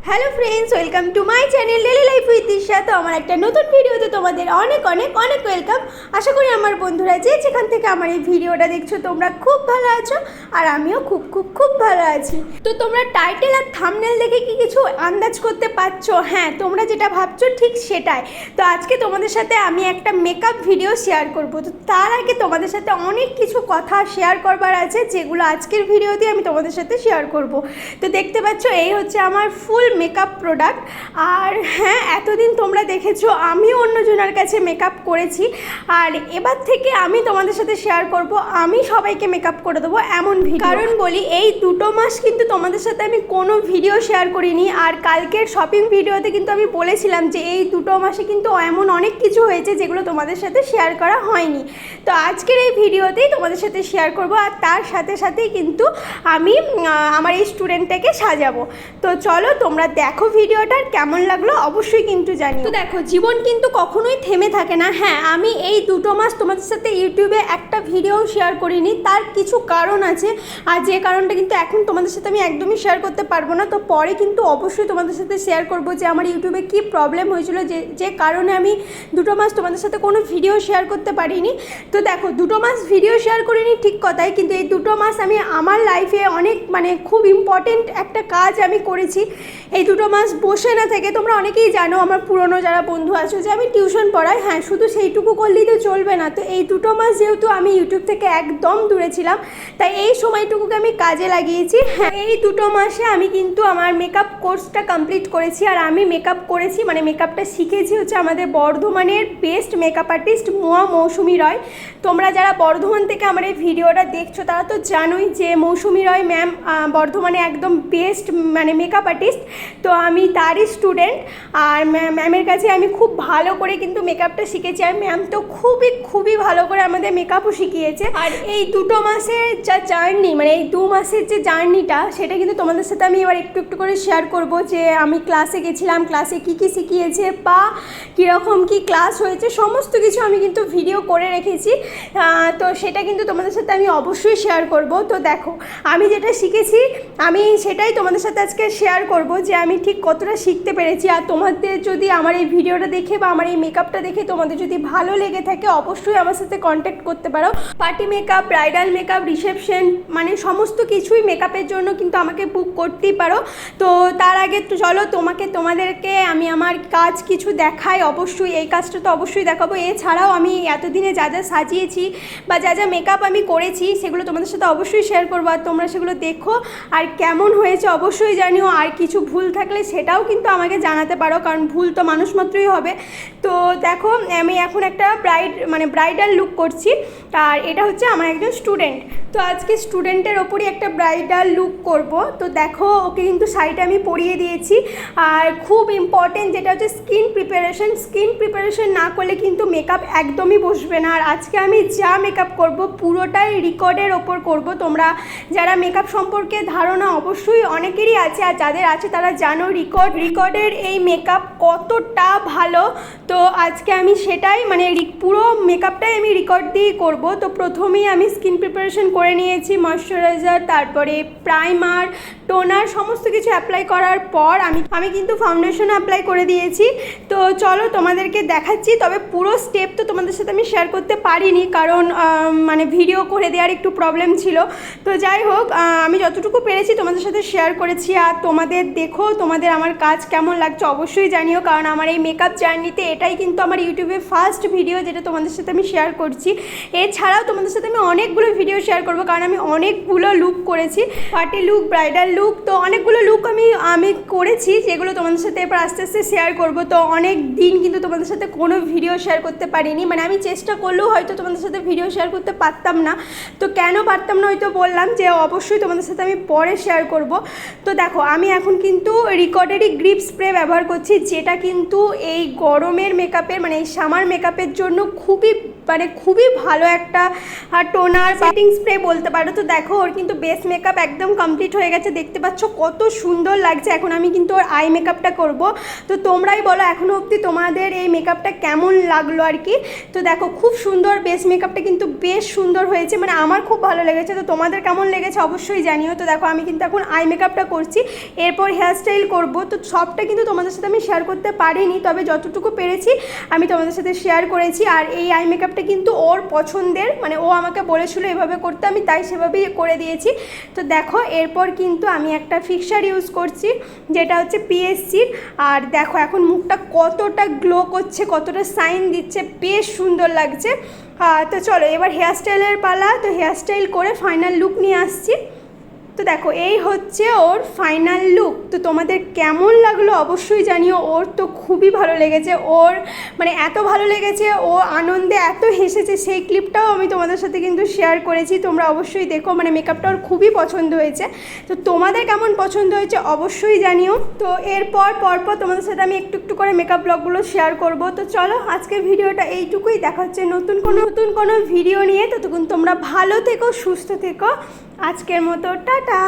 Hello friends, welcome to my channel daily life with Disha. তো আমার একটা নতুন ভিডিওতে তোমাদের অনেক অনেক অনেক ওয়েলকাম। আশা করি আমার বন্ধুরা যেখান থেকে আমার এই ভিডিওটা দেখছো তোমরা খুব ভালো আছো, আর আমিও খুব খুব খুব ভালো আছি। তো তোমরা টাইটেল আর থাম্বনেল দেখে কি কিছু আন্দাজ করতে পারছো? হ্যাঁ, তোমরা যেটা ভাবছো ঠিক সেটাই। তো আজকে তোমাদের সাথে আমি একটা মেকআপ ভিডিও শেয়ার করবো। তো তার আগে তোমাদের সাথে অনেক কিছু কথা শেয়ার করবার আছে, যেগুলো আজকের ভিডিওতে আমি তোমাদের সাথে শেয়ার করব। তো দেখতে পাচ্ছ এই হচ্ছে আমার ফুল মেকআপ প্রোডাক্ট। আর হ্যাঁ, এতদিন তোমরা দেখেছো আমিও অন্যজনের কাছে মেকআপ করেছি, আর এবার থেকে আমি তোমাদের সাথে শেয়ার করব আমি সবাইকে মেকআপ করে দেবো এমন ভিডিও। কারণ বলি, এই 2 মাস কিন্তু তোমাদের সাথে আমি কোনো ভিডিও শেয়ার করিনি। আর কালকের শপিং ভিডিওতে কিন্তু আমি বলেছিলাম যে এই 2 মাসে কিন্তু এমন অনেক কিছু হয়েছে যেগুলো তোমাদের সাথে শেয়ার করা হয়নি। তো আজকের এই ভিডিওতেই তোমাদের সাথে শেয়ার করব, আর তার সাথে সাথেই কিন্তু আমি আমার এই স্টুডেন্টটাকে সাজাবো। তো চলো তোমরা দেখো ভিডিওটা, কেমন লাগলো অবশ্যই কিন্তু জানি। তো দেখো, জীবন কিন্তু কখনোই থেমে থাকে না। হ্যাঁ, আমি এই 2 মাস তোমাদের সাথে ইউটিউবে একটা ভিডিও শেয়ার করিনি, তার কিছু কারণ আছে। আর যে কারণটা কিন্তু এখন তোমাদের সাথে আমি একদমই শেয়ার করতে পারবো না। তো পরে কিন্তু অবশ্যই তোমাদের সাথে শেয়ার করব যে আমার ইউটিউবে কী প্রবলেম হয়েছিল, যে কারণে আমি 2 মাস তোমাদের সাথে কোনো ভিডিও শেয়ার করতে পারিনি। তো দেখো, 2 মাস ভিডিও শেয়ার করিনি ঠিক কথাই, কিন্তু এই 2 মাস আমি আমার লাইফে অনেক খুব ইম্পর্টেন্ট একটা কাজ আমি করেছি। এই 2 মাস বসে না থেকে, তোমরা অনেকেই জানো আমার পুরনো যারা বন্ধু আছো যে আমি টিউশন পড়াই। হ্যাঁ, শুধু সেইটুকু করলেই তো চলবে না। তো এই 2 মাস যেহেতু আমি ইউটিউব থেকে একদম দূরে ছিলাম, তাই এই সময়টুকুকে আমি কাজে লাগিয়েছি। হ্যাঁ, এই 2 মাসে আমি কিন্তু আমার মেকআপ কোর্সটা কমপ্লিট করেছি। আর আমি মেকআপ করেছি, মেকআপটা শিখেছি হচ্ছে আমাদের বর্ধমানের বেস্ট মেকআপ আর্টিস্ট মৌসুমী রয়। তোমরা যারা বর্ধমান থেকে আমার এই ভিডিওটা দেখছো তারা তো জানোই যে মৌসুমী রয় ম্যাম বর্ধমানে একদম বেস্ট মেকআপ আর্টিস্ট। তো আমি তারই স্টুডেন্ট, আর ম্যামের কাছে আমি খুব ভালো করে কিন্তু মেকআপটা শিখেছি। আর ম্যাম তো খুবই ভালো করে আমাদের মেকআপও শিখিয়েছে। আর এই 2 মাসের যা জার্নি, এই 2 মাসের যে জার্নিটা, সেটা কিন্তু তোমাদের সাথে আমি এবার একটু একটু করে শেয়ার করব। যে আমি ক্লাসে গেছিলাম, ক্লাসে কী শিখিয়েছে বা কীরকম কী ক্লাস হয়েছে, সমস্ত কিছু আমি কিন্তু ভিডিও করে রেখেছি। তো সেটা কিন্তু তোমাদের সাথে আমি অবশ্যই শেয়ার করব। তো দেখো, আমি যেটা শিখেছি আমি সেটাই তোমাদের সাথে আজকে শেয়ার করব, যে আমি ঠিক কতটা শিখতে পেরেছি। আর তোমাদের যদি আমার এই ভিডিওটা দেখে বা আমার এই মেকআপটা দেখে তোমাদের যদি ভালো লেগে থাকে, অবশ্যই আমার সাথে কন্ট্যাক্ট করতে পারো। Party makeup, bridal makeup, reception, সমস্ত কিছুই মেকআপের জন্য কিন্তু আমাকে বুক করতেই পারো। তো তার আগে তো চলো তোমাদেরকে আমি আমার কাজ কিছু দেখাই। অবশ্যই এই কাজটা তো অবশ্যই দেখাবো। এছাড়াও আমি এতদিনে যা যা সাজিয়েছি বা যা যা মেকআপ আমি করেছি, সেগুলো তোমাদের সাথে অবশ্যই শেয়ার করবো। আর তোমরা সেগুলো দেখো, আর কেমন হয়েছে অবশ্যই জানিও। আর কিছু ভুল থাকলে সেটাও কিন্তু আমাকে জানাতে পারো, কারণ ভুল তো মানুষ মাত্রই হবে। তো দেখো, আমি এখন একটা ব্রাইডাল লুক করছি, আর এটা হচ্ছে আমার একজন স্টুডেন্ট। তো আজকে স্টুডেন্টের ওপরই একটা ব্রাইডাল লুক করব। তো দেখো, ওকে কিন্তু শাড়িটা আমি পরিয়ে দিয়েছি। আর খুব ইম্পর্টেন্ট যেটা হচ্ছে স্কিন প্রিপারেশন না করলে কিন্তু মেকআপ একদমই বসবে না। আর আজকে আমি যা মেকআপ করব পুরোটাই রেকর্ডের ওপর করব। তোমরা যারা মেকআপ সম্পর্কে ধারণা অবশ্যই অনেকেরই আছে, আর যাদের আছে তারা জানো রেকর্ডের এই মেকআপ কতটা ভালো। তো আজকে আমি সেটাই পুরো মেকআপটাই আমি রেকর্ড দিয়েই করব। তো প্রথমেই আমি স্কিন প্রিপারেশন করে নিয়েছি, ময়শ্চারাইজার, তারপরে প্রাইমার, টোনার, সমস্ত কিছু অ্যাপ্লাই করার পর আমি কিন্তু ফাউন্ডেশন অ্যাপ্লাই করে দিয়েছি। তো চলো তোমাদেরকে দেখাচ্ছি। তবে পুরো স্টেপ তো তোমাদের সাথে আমি শেয়ার করতে পারিনি, কারণ ভিডিও করে দেওয়ার একটু প্রবলেম ছিল। তো যাই হোক, আমি যতটুকু পেরেছি তোমাদের সাথে শেয়ার করেছি। আর তোমাদের দেখো, তোমাদের আমার কাজ কেমন লাগছে অবশ্যই জানিও, কারণ আমার এই মেকআপ জার্নিতে এটাই কিন্তু আমার ইউটিউবে ফার্স্ট ভিডিও যেটা তোমাদের সাথে আমি শেয়ার করছি। এছাড়াও তোমাদের সাথে আমি অনেকগুলো ভিডিও শেয়ার করবো, কারণ আমি অনেকগুলো লুক করেছি, পার্টি লুক, ব্রাইডাল লুক। তো অনেকগুলো লুক আমি করেছি, যেগুলো তোমাদের সাথে এবার আস্তে আস্তে শেয়ার করব। তো অনেক দিন কিন্তু তোমাদের সাথে কোনো ভিডিও শেয়ার করতে পারিনি, আমি চেষ্টা করলেও হয়তো তোমাদের সাথে ভিডিও শেয়ার করতে পারতাম না। তো কেন পারতাম না হয়তো বললাম যে অবশ্যই তোমাদের সাথে আমি পরে শেয়ার করব। তো দেখো, আমি এখন কিন্তু রেকর্ডেরই গ্রিপ স্প্রে ব্যবহার করছি, যেটা কিন্তু এই গরমের মেকআপের এই সামার মেকআপের জন্য খুবই মানে খুবই ভালো একটা টোনার সেটিং স্প্রে বলতে পারো। তো দেখো ওর কিন্তু বেস মেকআপ একদম কমপ্লিট হয়ে গেছে, দেখতে পাচ্ছ কত সুন্দর লাগছে। এখন আমি কিন্তু ওর আই মেকআপটা করব। তো তোমরাই বলো এখনও অবধি তোমাদের এই মেকআপটা কেমন লাগলো আর কি। তো দেখো খুব সুন্দর, বেস মেকআপটা কিন্তু বেশ সুন্দর হয়েছে, মানে আমার খুব ভালো লেগেছে। তো তোমাদের কেমন লেগেছে অবশ্যই জানিও। তো দেখো আমি কিন্তু এখন আই মেকআপটা করছি, এরপর হেয়ারস্টাইল করব। তো সবটা কিন্তু তোমাদের সাথে আমি শেয়ার করতে পারিনি, তবে যতটুকু পেরেছি আমি তোমাদের সাথে শেয়ার করেছি। আর এই আই মেকআপটা কিন্তু ওর পছন্দের, মানে ও আমাকে বলেছিল এভাবে করতে, আমি তাই সেভাবেই করে দিয়েছি। তো দেখো এরপর কিন্তু আমি একটা ফিক্সার ইউজ করছি, যেটা হচ্ছে পিএসসির। আর দেখো এখন মুখটা কতটা গ্লো করছে, কতটা সাইন দিচ্ছে, বেশ সুন্দর লাগছে। তো চলো এবার হেয়ারস্টাইলের পালা। তো হেয়ারস্টাইল করে ফাইনাল লুক নিয়ে আসছি। তো দেখো এই হচ্ছে ওর ফাইনাল লুক। তো তোমাদের কেমন লাগলো অবশ্যই জানিও। ওর তো খুবই ভালো লেগেছে, ওর মানে এত ভালো লেগেছে, ও আনন্দে এত হেসেছে, সেই ক্লিপটাও আমি তোমাদের সাথে কিন্তু শেয়ার করেছি, তোমরা অবশ্যই দেখো। মানে মেকআপটা ওর খুবই পছন্দ হয়েছে। তো তোমাদের কেমন পছন্দ হয়েছে অবশ্যই জানিও। তো এরপর পরপর তোমাদের সাথে আমি একটু একটু করে মেকআপ ব্লগগুলো শেয়ার করব। তো চলো আজকের ভিডিওটা এইটুকুই, দেখা হচ্ছে নতুন কোনো ভিডিও নিয়ে। ততক্ষণ তোমরা ভালো থেকো, সুস্থ থেকো। আজকের মতো টাটা।